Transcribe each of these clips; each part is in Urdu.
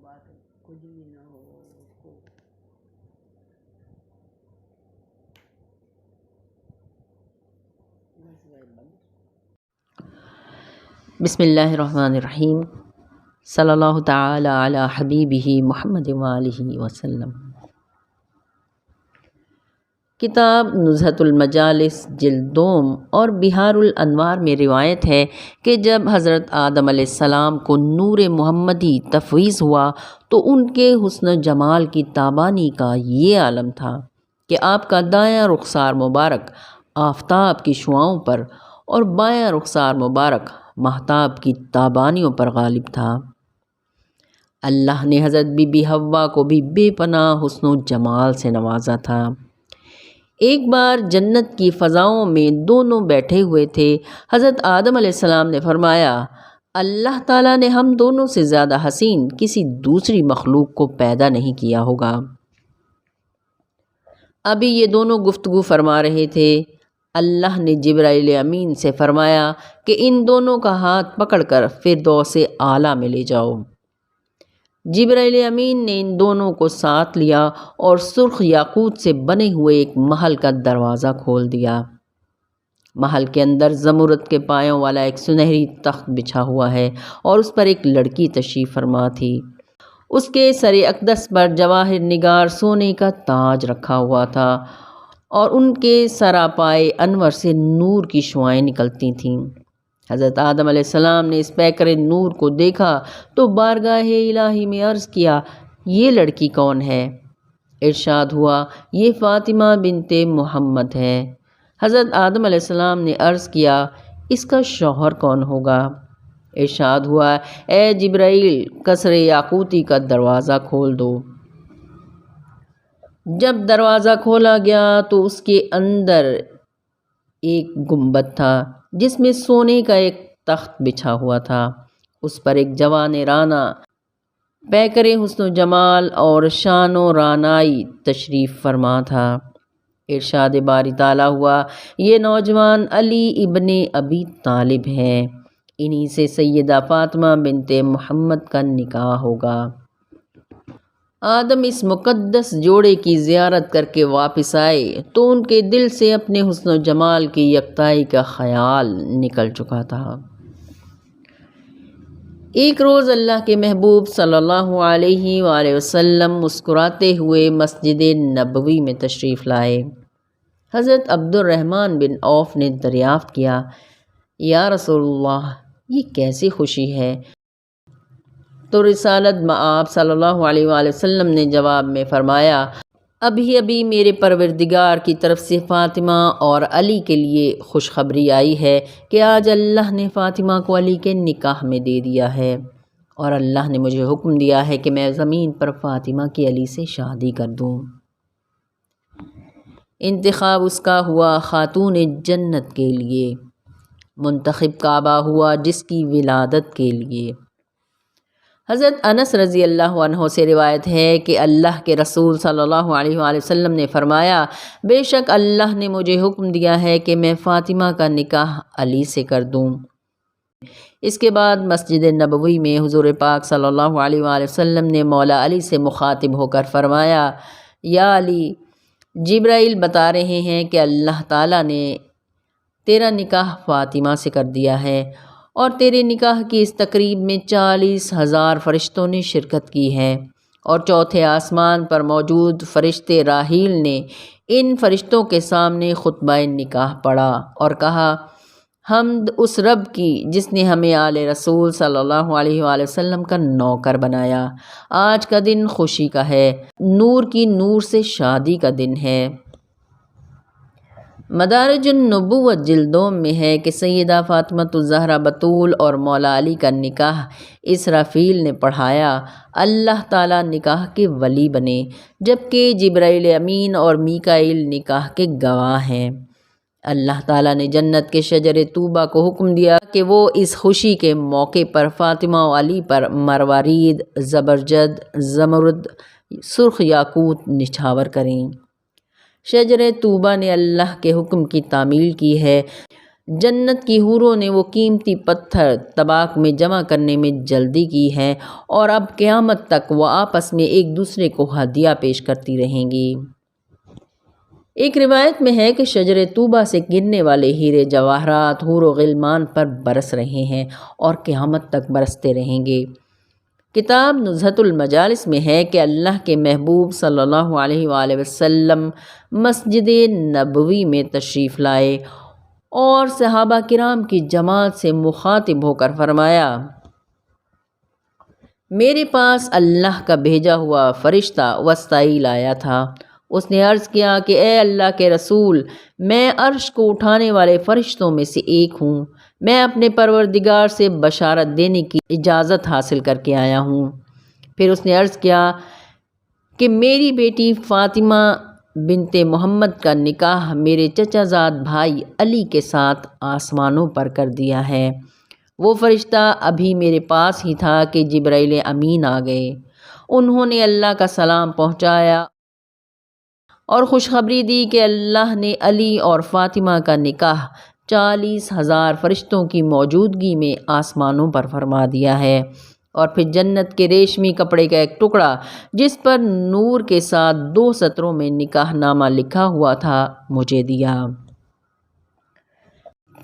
بات کچھ بھی نہ ہو اس کو بسم اللہ الرحمن الرحیم صلی اللہ تعالی علی حبیبہ محمد وآلہ وسلم۔ کتاب نزہۃ المجالس جلد دوم اور بہار الانوار میں روایت ہے کہ جب حضرت آدم علیہ السلام کو نور محمدی تفویض ہوا تو ان کے حسن و جمال کی تابانی کا یہ عالم تھا کہ آپ کا دایاں رخسار مبارک آفتاب کی شعاؤں پر اور بایاں رخسار مبارک مہتاب کی تابانیوں پر غالب تھا۔ اللہ نے حضرت بی بی حوا کو بھی بے پناہ حسن و جمال سے نوازا تھا۔ ایک بار جنت کی فضاؤں میں دونوں بیٹھے ہوئے تھے۔ حضرت آدم علیہ السلام نے فرمایا، اللہ تعالیٰ نے ہم دونوں سے زیادہ حسین کسی دوسری مخلوق کو پیدا نہیں کیا ہوگا۔ ابھی یہ دونوں گفتگو فرما رہے تھے، اللہ نے جبرائیل امین سے فرمایا کہ ان دونوں کا ہاتھ پکڑ کر فردوس اعلیٰ میں لے جاؤ۔ جبرائیل امین نے ان دونوں کو ساتھ لیا اور سرخ یاقوت سے بنے ہوئے ایک محل کا دروازہ کھول دیا۔ محل کے اندر زمرد کے پایوں والا ایک سنہری تخت بچھا ہوا ہے اور اس پر ایک لڑکی تشریف فرما تھی۔ اس کے سر اقدس پر جواہر نگار سونے کا تاج رکھا ہوا تھا اور ان کے سراپائے انور سے نور کی شعائیں نکلتی تھیں۔ حضرت آدم علیہ السلام نے اس پیکر نور کو دیکھا تو بارگاہ الہی میں عرض کیا، یہ لڑکی کون ہے؟ ارشاد ہوا، یہ فاطمہ بنت محمد ہے۔ حضرت آدم علیہ السلام نے عرض کیا، اس کا شوہر کون ہوگا؟ ارشاد ہوا، اے جبرائیل، قصر یاقوتی کا دروازہ کھول دو۔ جب دروازہ کھولا گیا تو اس کے اندر ایک گنبد تھا جس میں سونے کا ایک تخت بچھا ہوا تھا۔ اس پر ایک جوان رانا پیکر حسن و جمال اور شان و رانائی تشریف فرما تھا۔ ارشاد باری تعالیٰ ہوا، یہ نوجوان علی ابن ابی طالب ہے، انہی سے سیدہ فاطمہ بنت محمد کا نکاح ہوگا۔ آدم اس مقدس جوڑے کی زیارت کر کے واپس آئے تو ان کے دل سے اپنے حسن و جمال کی یکتائی کا خیال نکل چکا تھا۔ ایک روز اللہ کے محبوب صلی اللہ علیہ وآلہ وسلم مسکراتے ہوئے مسجد نبوی میں تشریف لائے۔ حضرت عبد الرحمن بن عوف نے دریافت کیا، یا رسول اللہ، یہ کیسی خوشی ہے؟ تو رسالت مآب صلی اللہ علیہ وآلہ وسلم نے جواب میں فرمایا، ابھی میرے پروردگار کی طرف سے فاطمہ اور علی کے لیے خوشخبری آئی ہے کہ آج اللہ نے فاطمہ کو علی کے نکاح میں دے دیا ہے، اور اللہ نے مجھے حکم دیا ہے کہ میں زمین پر فاطمہ کی علی سے شادی کر دوں۔ انتخاب اس کا ہوا خاتون جنت کے لیے، منتخب کعبہ ہوا جس کی ولادت کے لیے۔ حضرت انس رضی اللہ عنہ سے روایت ہے کہ اللہ کے رسول صلی اللہ علیہ وآلہ وسلم نے فرمایا، بے شک اللہ نے مجھے حکم دیا ہے کہ میں فاطمہ کا نکاح علی سے کر دوں۔ اس کے بعد مسجد نبوی میں حضور پاک صلی اللہ علیہ وآلہ وسلم نے مولا علی سے مخاطب ہو کر فرمایا، یا علی، جبرائیل بتا رہے ہیں کہ اللہ تعالیٰ نے تیرا نکاح فاطمہ سے کر دیا ہے، اور تیرے نکاح کی اس تقریب میں 40,000 فرشتوں نے شرکت کی ہے، اور چوتھے آسمان پر موجود فرشتے راحیل نے ان فرشتوں کے سامنے خطبہ نکاح پڑھا اور کہا، حمد اس رب کی جس نے ہمیں آل رسول صلی اللہ علیہ وآلہ وسلم کا نوکر بنایا۔ آج کا دن خوشی کا ہے، نور کی نور سے شادی کا دن ہے۔ مدارج النبوت جلدوم میں ہے کہ سیدہ فاطمہ الزہرا بطول اور مولا علی کا نکاح اسرافیل نے پڑھایا۔ اللہ تعالیٰ نکاح کے ولی بنے، جبکہ جبرائیل امین اور میکائیل نکاح کے گواہ ہیں۔ اللہ تعالیٰ نے جنت کے شجر طوبہ کو حکم دیا کہ وہ اس خوشی کے موقع پر فاطمہ و علی پر مروارید، زبرجد، زمرد، سرخ یاقوت نچھاور کریں۔ شجر طوبہ نے اللہ کے حکم کی تعمیل کی ہے۔ جنت کی حوروں نے وہ قیمتی پتھر طباق میں جمع کرنے میں جلدی کی ہے اور اب قیامت تک وہ آپس میں ایک دوسرے کو ہدیہ پیش کرتی رہیں گی۔ ایک روایت میں ہے کہ شجر طوبہ سے گرنے والے ہیرے جواہرات حور و غلمان پر برس رہے ہیں اور قیامت تک برستے رہیں گے۔ کتاب نزہۃ المجالس میں ہے کہ اللہ کے محبوب صلی اللہ علیہ وآلہ وسلم مسجد نبوی میں تشریف لائے اور صحابہ کرام کی جماعت سے مخاطب ہو کر فرمایا، میرے پاس اللہ کا بھیجا ہوا فرشتہ وسطائیل آیا تھا۔ اس نے عرض کیا کہ اے اللہ کے رسول، میں عرش کو اٹھانے والے فرشتوں میں سے ایک ہوں، میں اپنے پروردگار سے بشارت دینے کی اجازت حاصل کر کے آیا ہوں۔ پھر اس نے عرض کیا کہ میری بیٹی فاطمہ بنت محمد کا نکاح میرے چچا زاد بھائی علی کے ساتھ آسمانوں پر کر دیا ہے۔ وہ فرشتہ ابھی میرے پاس ہی تھا کہ جبرائیل امین آ گئے۔ انہوں نے اللہ کا سلام پہنچایا اور خوشخبری دی کہ اللہ نے علی اور فاطمہ کا نکاح 40,000 فرشتوں کی موجودگی میں آسمانوں پر فرما دیا ہے، اور پھر جنت کے ریشمی کپڑے کا ایک ٹکڑا جس پر نور کے ساتھ 2 سطروں میں نکاح نامہ لکھا ہوا تھا مجھے دیا۔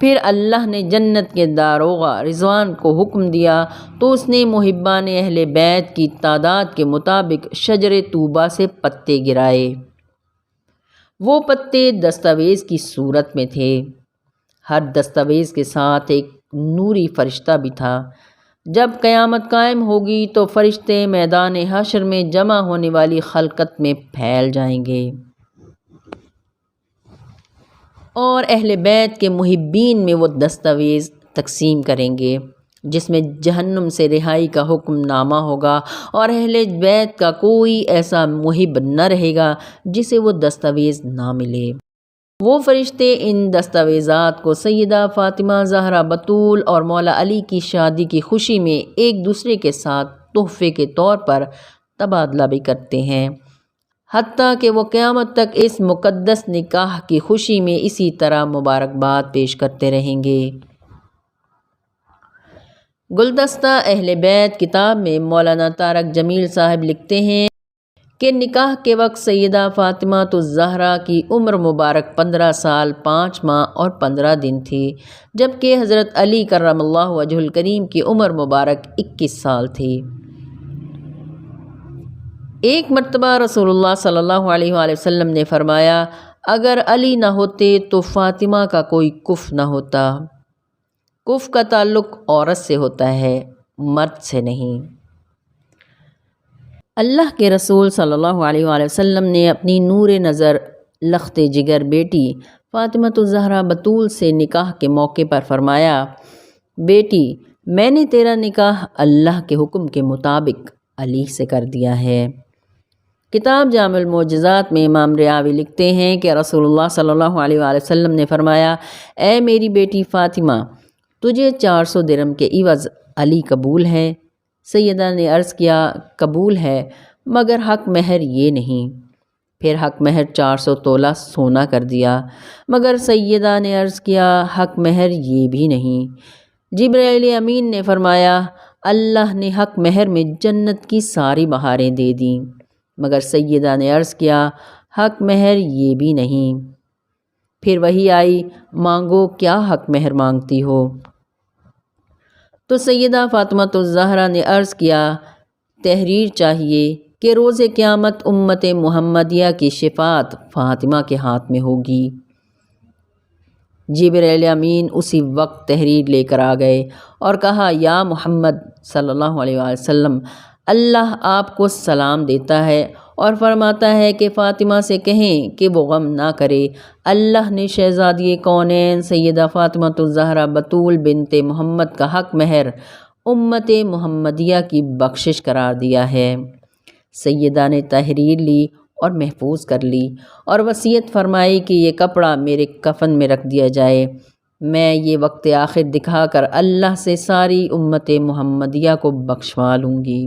پھر اللہ نے جنت کے داروغہ رضوان کو حکم دیا تو اس نے محبان اہل بیت کی تعداد کے مطابق شجر طوبہ سے پتے گرائے۔ وہ پتے دستاویز کی صورت میں تھے۔ ہر دستاویز کے ساتھ ایک نوری فرشتہ بھی تھا۔ جب قیامت قائم ہوگی تو فرشتے میدان حشر میں جمع ہونے والی خلقت میں پھیل جائیں گے اور اہل بیت کے محبین میں وہ دستاویز تقسیم کریں گے جس میں جہنم سے رہائی کا حکم نامہ ہوگا، اور اہل بیت کا کوئی ایسا محب نہ رہے گا جسے وہ دستاویز نہ ملے۔ وہ فرشتے ان دستاویزات کو سیدہ فاطمہ زہرا بتول اور مولا علی کی شادی کی خوشی میں ایک دوسرے کے ساتھ تحفے کے طور پر تبادلہ بھی کرتے ہیں، حتیٰ کہ وہ قیامت تک اس مقدس نکاح کی خوشی میں اسی طرح مبارکباد پیش کرتے رہیں گے۔ گلدستہ اہل بیت کتاب میں مولانا طارق جمیل صاحب لکھتے ہیں کہ نکاح کے وقت سیدہ فاطمہ الزہرا کی عمر مبارک 15 سال 5 ماہ اور 15 دن تھی، جبکہ حضرت علی کرم اللہ وجہہ الکریم کی عمر مبارک 21 سال تھی۔ ایک مرتبہ رسول اللہ صلی اللہ علیہ وآلہ وسلم نے فرمایا، اگر علی نہ ہوتے تو فاطمہ کا کوئی کف نہ ہوتا۔ کف کا تعلق عورت سے ہوتا ہے، مرد سے نہیں۔ اللہ کے رسول صلی اللہ علیہ وآلہ وسلم نے اپنی نور نظر لخت جگر بیٹی فاطمہ الزہرا بتول سے نکاح کے موقع پر فرمایا، بیٹی میں نے تیرا نکاح اللہ کے حکم کے مطابق علی سے کر دیا ہے۔ کتاب جامع المعجزات میں امام ریاوی لکھتے ہیں کہ رسول اللہ صلی اللہ علیہ وآلہ وسلم نے فرمایا، اے میری بیٹی فاطمہ، تجھے 400 درہم کے عوض علی قبول ہے؟ سیدہ نے عرض کیا، قبول ہے، مگر حق مہر یہ نہیں۔ پھر حق مہر 400 تولہ سونا کر دیا، مگر سیدہ نے عرض کیا، حق مہر یہ بھی نہیں۔ جبرائیل امین نے فرمایا، اللہ نے حق مہر میں جنت کی ساری بہاریں دے دیں، مگر سیدہ نے عرض کیا، حق مہر یہ بھی نہیں۔ پھر وحی آئی، مانگو کیا حق مہر مانگتی ہو؟ تو سیدہ فاطمہ الزہرا نے عرض کیا، تحریر چاہیے کہ روز قیامت امت محمدیہ کی شفاعت فاطمہ کے ہاتھ میں ہوگی۔ جبرائیل امین اسی وقت تحریر لے کر آ گئے اور کہا، یا محمد صلی اللہ علیہ وآلہ وسلم، اللہ آپ کو سلام دیتا ہے اور فرماتا ہے کہ فاطمہ سے کہیں کہ وہ غم نہ کرے، اللہ نے شہزادی کونین سیدہ فاطمہ الزہرا بتول بنت محمد کا حق مہر امت محمدیہ کی بخشش قرار دیا ہے۔ سیدہ نے تحریر لی اور محفوظ کر لی اور وصیت فرمائی کہ یہ کپڑا میرے کفن میں رکھ دیا جائے، میں یہ وقت آخر دکھا کر اللہ سے ساری امت محمدیہ کو بخشوا لوں گی۔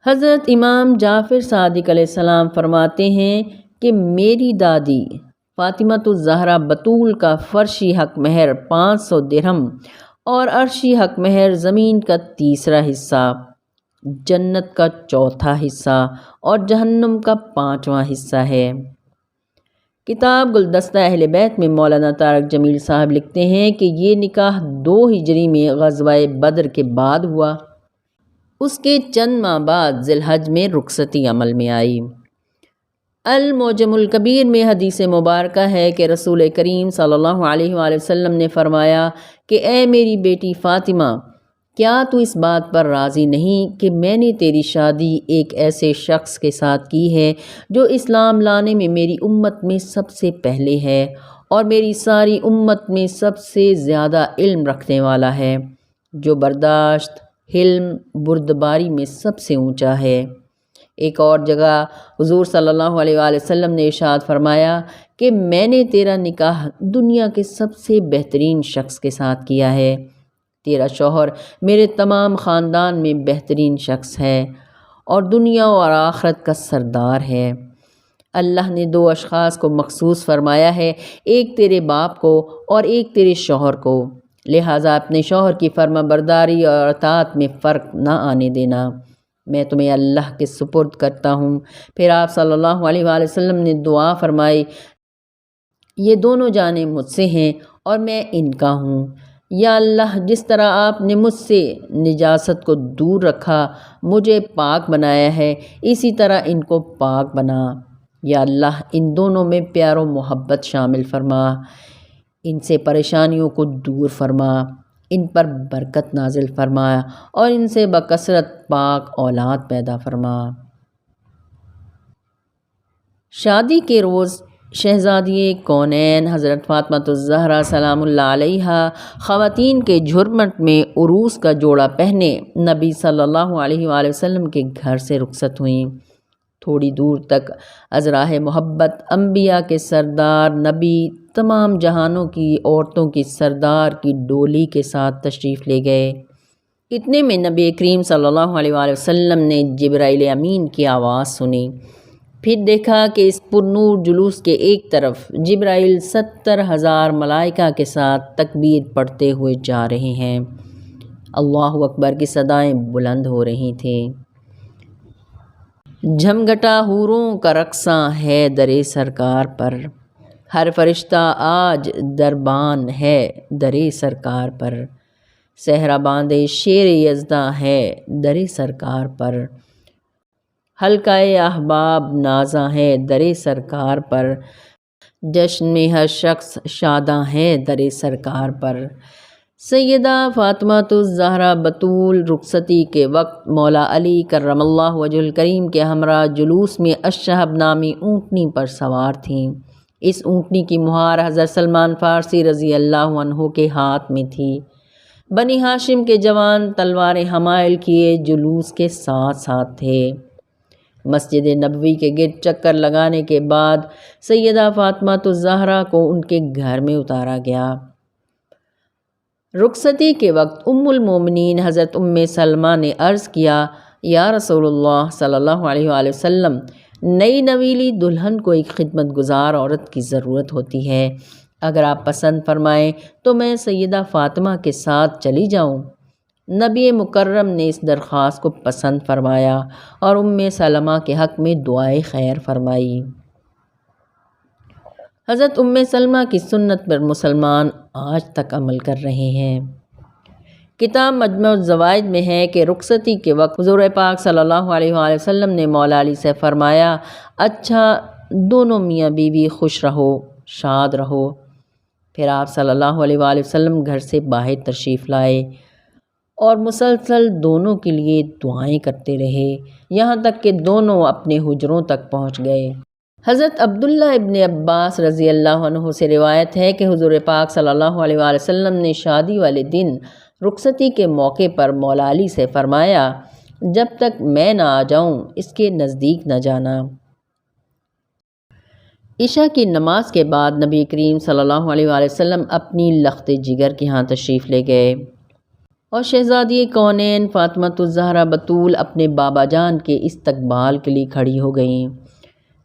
حضرت امام جعفر صادق علیہ السلام فرماتے ہیں کہ میری دادی فاطمۃ الزہرا بطول کا فرشی حق مہر 500 درہم اور عرشی حق مہر زمین کا تیسرا حصہ، جنت کا چوتھا حصہ اور جہنم کا 5واں حصہ ہے۔ کتاب گلدستہ اہل بیت میں مولانا طارق جمیل صاحب لکھتے ہیں کہ یہ نکاح 2 ہجری میں غزوہ بدر کے بعد ہوا۔ اس کے چند ماہ بعد ذی الحج میں رخصتی عمل میں آئی۔ المعجم الکبیر میں حدیث مبارکہ ہے کہ رسول کریم صلی اللہ علیہ وآلہ وسلم نے فرمایا کہ اے میری بیٹی فاطمہ، کیا تو اس بات پر راضی نہیں کہ میں نے تیری شادی ایک ایسے شخص کے ساتھ کی ہے جو اسلام لانے میں میری امت میں سب سے پہلے ہے اور میری ساری امت میں سب سے زیادہ علم رکھنے والا ہے، جو برداشت، حلم، بردباری میں سب سے اونچا ہے۔ ایک اور جگہ حضور صلی اللہ علیہ وآلہ وسلم نے ارشاد فرمایا کہ میں نے تیرا نکاح دنیا کے سب سے بہترین شخص کے ساتھ کیا ہے، تیرا شوہر میرے تمام خاندان میں بہترین شخص ہے اور دنیا اور آخرت کا سردار ہے۔ اللہ نے 2 اشخاص کو مخصوص فرمایا ہے، ایک تیرے باپ کو اور ایک تیرے شوہر کو، لہٰذا اپنے شوہر کی فرما برداری اور اطاعت میں فرق نہ آنے دینا۔ میں تمہیں اللہ کے سپرد کرتا ہوں۔ پھر آپ صلی اللہ علیہ وآلہ وسلم نے دعا فرمائی، یہ دونوں جانیں مجھ سے ہیں اور میں ان کا ہوں۔ یا اللہ، جس طرح آپ نے مجھ سے نجاست کو دور رکھا، مجھے پاک بنایا ہے، اسی طرح ان کو پاک بنا۔ یا اللہ، ان دونوں میں پیار و محبت شامل فرما، ان سے پریشانیوں کو دور فرما، ان پر برکت نازل فرما اور ان سے بکثرت پاک اولاد پیدا فرما۔ شادی کے روز شہزادی کونین حضرت فاطمۃ الزہرا سلام اللہ علیہا خواتین کے جھرمٹ میں عروس کا جوڑا پہنے نبی صلی اللہ علیہ وآلہ وسلم کے گھر سے رخصت ہوئیں۔ تھوڑی دور تک ازراہ محبت، انبیاء کے سردار نبی، تمام جہانوں کی عورتوں کی سردار کی ڈولی کے ساتھ تشریف لے گئے۔ اتنے میں نبی کریم صلی اللہ علیہ وآلہ وسلم نے جبرائیل امین کی آواز سنی۔ پھر دیکھا کہ اس پرنور جلوس کے ایک طرف جبرائیل 70,000 ملائکہ کے ساتھ تکبیر پڑھتے ہوئے جا رہے ہیں۔ اللہ اکبر کی صدائیں بلند ہو رہی تھیں۔ جھمگھٹا حوروں کا رقصاں ہے درِ سرکار پر، ہر فرشتہ آج دربان ہے درِ سرکار پر، صحرا باندھے شیر یزداں ہے درِ سرکار پر، حلقہ احباب نازاں ہے درِ سرکار پر، جشن میں ہر شخص شاداں ہے درِ سرکار پر۔ سیدہ فاطمۃ الزہرا بطول رخصتی کے وقت مولا علی کرم اللہ وجہ الکریم کے ہمراہ جلوس میں الشہب نامی اونٹنی پر سوار تھیں۔ اس اونٹنی کی مہار حضرت سلمان فارسی رضی اللہ عنہ کے ہاتھ میں تھی۔ بنی ہاشم کے جوان تلواریں حمائل کیے جلوس کے ساتھ ساتھ تھے۔ مسجد نبوی کے گرد چکر لگانے کے بعد سیدہ فاطمۃ الزہرا کو ان کے گھر میں اتارا گیا۔ رخصتی کے وقت ام المومنین حضرت سلمہ نے عرض کیا، یا رسول اللہ صلی اللہ علیہ وآلہ وسلم، نئی نویلی دلہن کو ایک خدمت گزار عورت کی ضرورت ہوتی ہے، اگر آپ پسند فرمائیں تو میں سیدہ فاطمہ کے ساتھ چلی جاؤں۔ نبی مکرم نے اس درخواست کو پسند فرمایا اور سلمہ کے حق میں دعائے خیر فرمائی۔ حضرت سلمہ کی سنت پر مسلمان آج تک عمل کر رہے ہیں۔ کتاب مجمع الزوائد میں ہے کہ رخصتی کے وقت حضور پاک صلی اللہ علیہ وآلہ وسلم نے مولا علی سے فرمایا، اچھا دونوں میاں بیوی خوش رہو، شاد رہو۔ پھر آپ صلی اللہ علیہ وآلہ وسلم گھر سے باہر تشریف لائے اور مسلسل دونوں کے لیے دعائیں کرتے رہے، یہاں تک کہ دونوں اپنے حجروں تک پہنچ گئے۔ حضرت عبداللہ ابن عباس رضی اللہ عنہ سے روایت ہے کہ حضور پاک صلی اللہ علیہ وآلہ وسلم نے شادی والے دن رخصتی کے موقع پر مولا علی سے فرمایا، جب تک میں نہ آ جاؤں اس کے نزدیک نہ جانا۔ عشاء کی نماز کے بعد نبی کریم صلی اللہ علیہ وآلہ وسلم اپنی لخت جگر کے ہاں تشریف لے گئے اور شہزادی کونین فاطمۃ الزہرا بطول اپنے بابا جان کے استقبال کے لیے کھڑی ہو گئیں۔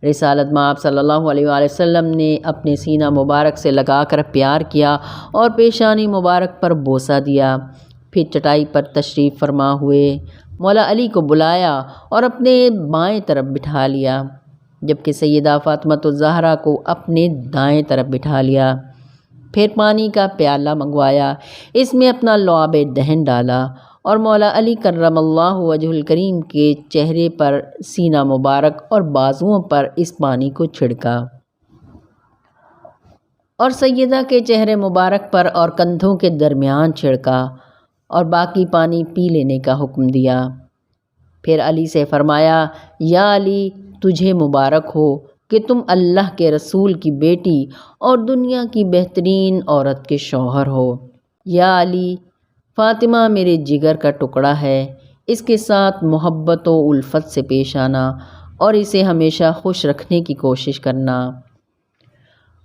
رسالت مآب صلی اللہ علیہ وآلہ وسلم نے اپنے سینہ مبارک سے لگا کر پیار کیا اور پیشانی مبارک پر بوسہ دیا، پھر چٹائی پر تشریف فرما ہوئے مولا علی کو بلایا اور اپنے بائیں طرف بٹھا لیا، جبکہ سیدہ فاطمہ الزہرا کو اپنے دائیں طرف بٹھا لیا۔ پھر پانی کا پیالہ منگوایا، اس میں اپنا لعاب دہن ڈالا اور مولا علی کرم اللہ وجہ الکریم کے چہرے پر، سینہ مبارک اور بازوؤں پر اس پانی کو چھڑکا اور سیدہ کے چہرے مبارک پر اور کندھوں کے درمیان چھڑکا اور باقی پانی پی لینے کا حکم دیا۔ پھر علی سے فرمایا، یا علی، تجھے مبارک ہو کہ تم اللہ کے رسول کی بیٹی اور دنیا کی بہترین عورت کے شوہر ہو۔ یا علی، فاطمہ میرے جگر کا ٹکڑا ہے، اس کے ساتھ محبت و الفت سے پیش آنا اور اسے ہمیشہ خوش رکھنے کی کوشش کرنا۔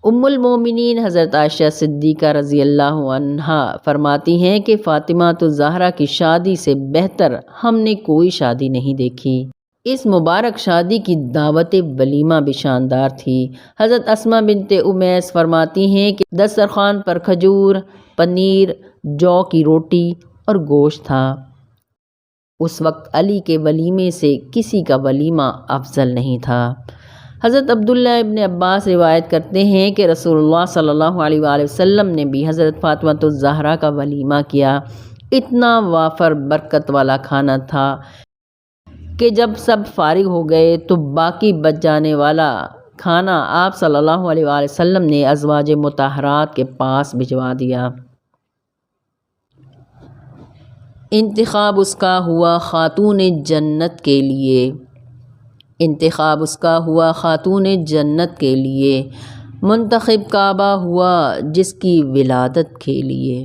ام المومنین حضرت عائشہ صدیقہ رضی اللہ عنہا فرماتی ہیں کہ فاطمہ الزہرا کی شادی سے بہتر ہم نے کوئی شادی نہیں دیکھی۔ اس مبارک شادی کی دعوت ولیمہ بھی شاندار تھی۔ حضرت اسماء بنت امیس فرماتی ہیں کہ دسترخوان پر کھجور، پنیر، جو کی روٹی اور گوشت تھا۔ اس وقت علی کے ولیمے سے کسی کا ولیمہ افضل نہیں تھا۔ حضرت عبداللہ ابن عباس روایت کرتے ہیں کہ رسول اللہ صلی اللہ علیہ وآلہ وسلم نے بھی حضرت فاطمہ الزہرا کا ولیمہ کیا۔ اتنا وافر برکت والا کھانا تھا کہ جب سب فارغ ہو گئے تو باقی بچ جانے والا کھانا آپ صلی اللہ علیہ وآلہ وسلم نے ازواج مطہرات کے پاس بھجوا دیا۔ انتخاب اس کا ہوا خاتون جنت کے لیے، انتخاب اس کا ہوا خاتون جنت کے لیے، منتخب کعبہ ہوا جس کی ولادت کے لیے۔